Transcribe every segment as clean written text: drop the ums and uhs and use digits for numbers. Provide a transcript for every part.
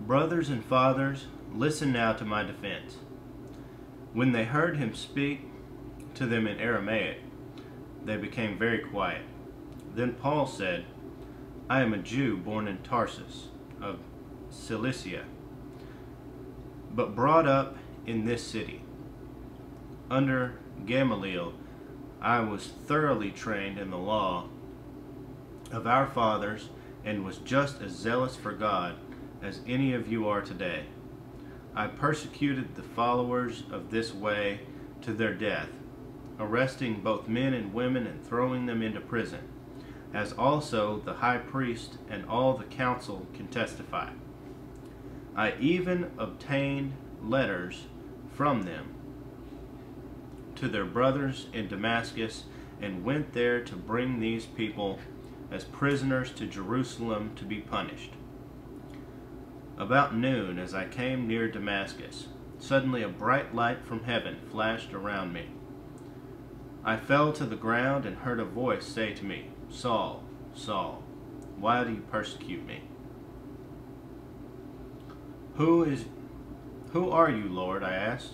Brothers and fathers, listen now to my defense. When they heard him speak to them in Aramaic, they became very quiet. Then Paul said, I am a Jew born in Tarsus of Cilicia, but brought up in this city. Under Gamaliel, I was thoroughly trained in the law of our fathers and was just as zealous for God as any of you are today. I persecuted the followers of this way to their death, arresting both men and women and throwing them into prison, as also the high priest and all the council can testify. I even obtained letters from them to their brothers in Damascus, and went there to bring these people as prisoners to Jerusalem to be punished. About noon, as I came near Damascus, suddenly a bright light from heaven flashed around me. I fell to the ground and heard a voice say to me, Saul, Saul, why do you persecute me? Who are you, Lord? I asked.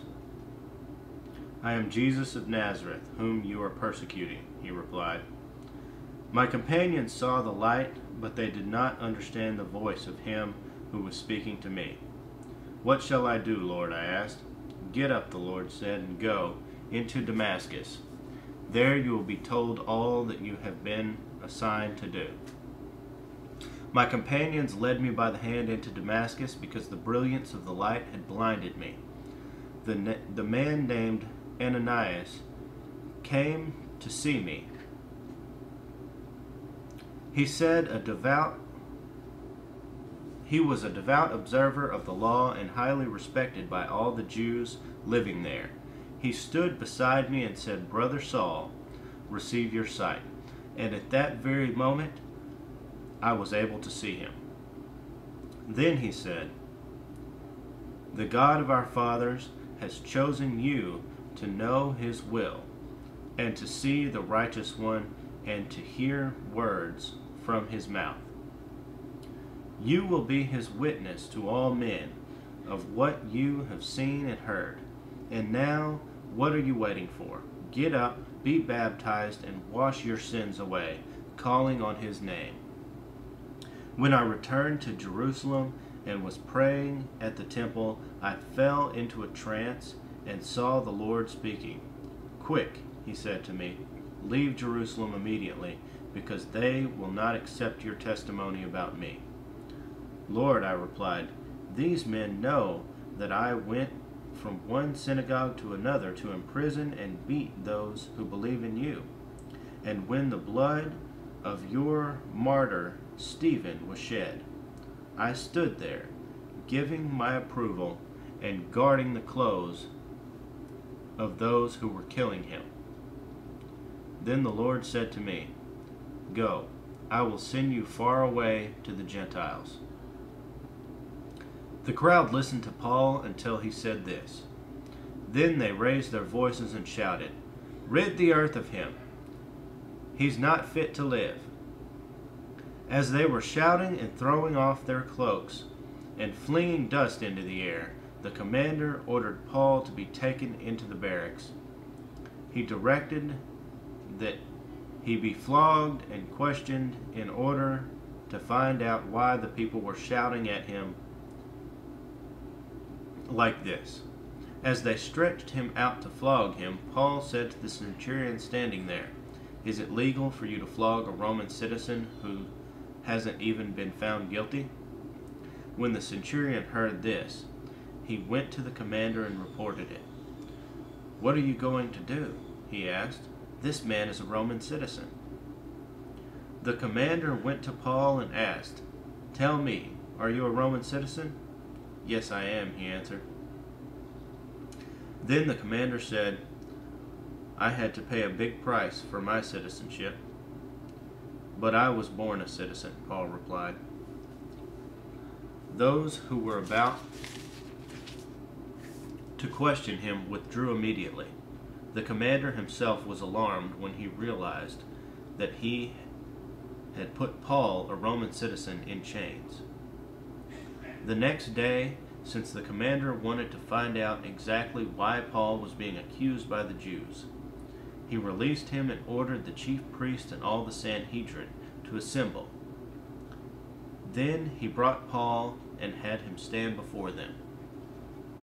I am Jesus of Nazareth, whom you are persecuting, he replied. My companions saw the light, but they did not understand the voice of him who was speaking to me. What shall I do, Lord? I asked. Get up, the Lord said, and go into Damascus. There you will be told all that you have been assigned to do. My companions led me by the hand into Damascus because the brilliance of the light had blinded me. The man named Ananias came to see me. He said he was a devout observer of the law and highly respected by all the Jews living there. He stood beside me and said, Brother Saul, receive your sight. And at that very moment, I was able to see him. Then he said, the God of our fathers has chosen you to know his will, and to see the righteous one, and to hear words from his mouth. You will be his witness to all men of what you have seen and heard. And now, what are you waiting for? Get up, be baptized, and wash your sins away, calling on his name. When I returned to Jerusalem and was praying at the temple, I fell into a trance and saw the Lord speaking. Quick, he said to me, leave Jerusalem immediately, because they will not accept your testimony about me. Lord, I replied, these men know that I went from one synagogue to another to imprison and beat those who believe in you. And when the blood of your martyr Stephen was shed, I stood there, giving my approval and guarding the clothes of those who were killing him. Then the Lord said to me, Go, I will send you far away to the Gentiles. The crowd listened to Paul until he said this. Then they raised their voices and shouted, Rid the earth of him! He's not fit to live. As they were shouting and throwing off their cloaks and flinging dust into the air, the commander ordered Paul to be taken into the barracks. He directed that he be flogged and questioned in order to find out why the people were shouting at him like this. As they stretched him out to flog him, Paul said to the centurion standing there, Is it legal for you to flog a Roman citizen who hasn't even been found guilty? When the centurion heard this, he went to the commander and reported it. What are you going to do? He asked. This man is a Roman citizen. The commander went to Paul and asked, Tell me, are you a Roman citizen? Yes, I am, he answered. Then the commander said, I had to pay a big price for my citizenship. But I was born a citizen, Paul replied. Those who were about to question him withdrew immediately. The commander himself was alarmed when he realized that he had put Paul, a Roman citizen, in chains. The next day, since the commander wanted to find out exactly why Paul was being accused by the Jews, he released him and ordered the chief priests and all the Sanhedrin to assemble. Then he brought Paul and had him stand before them.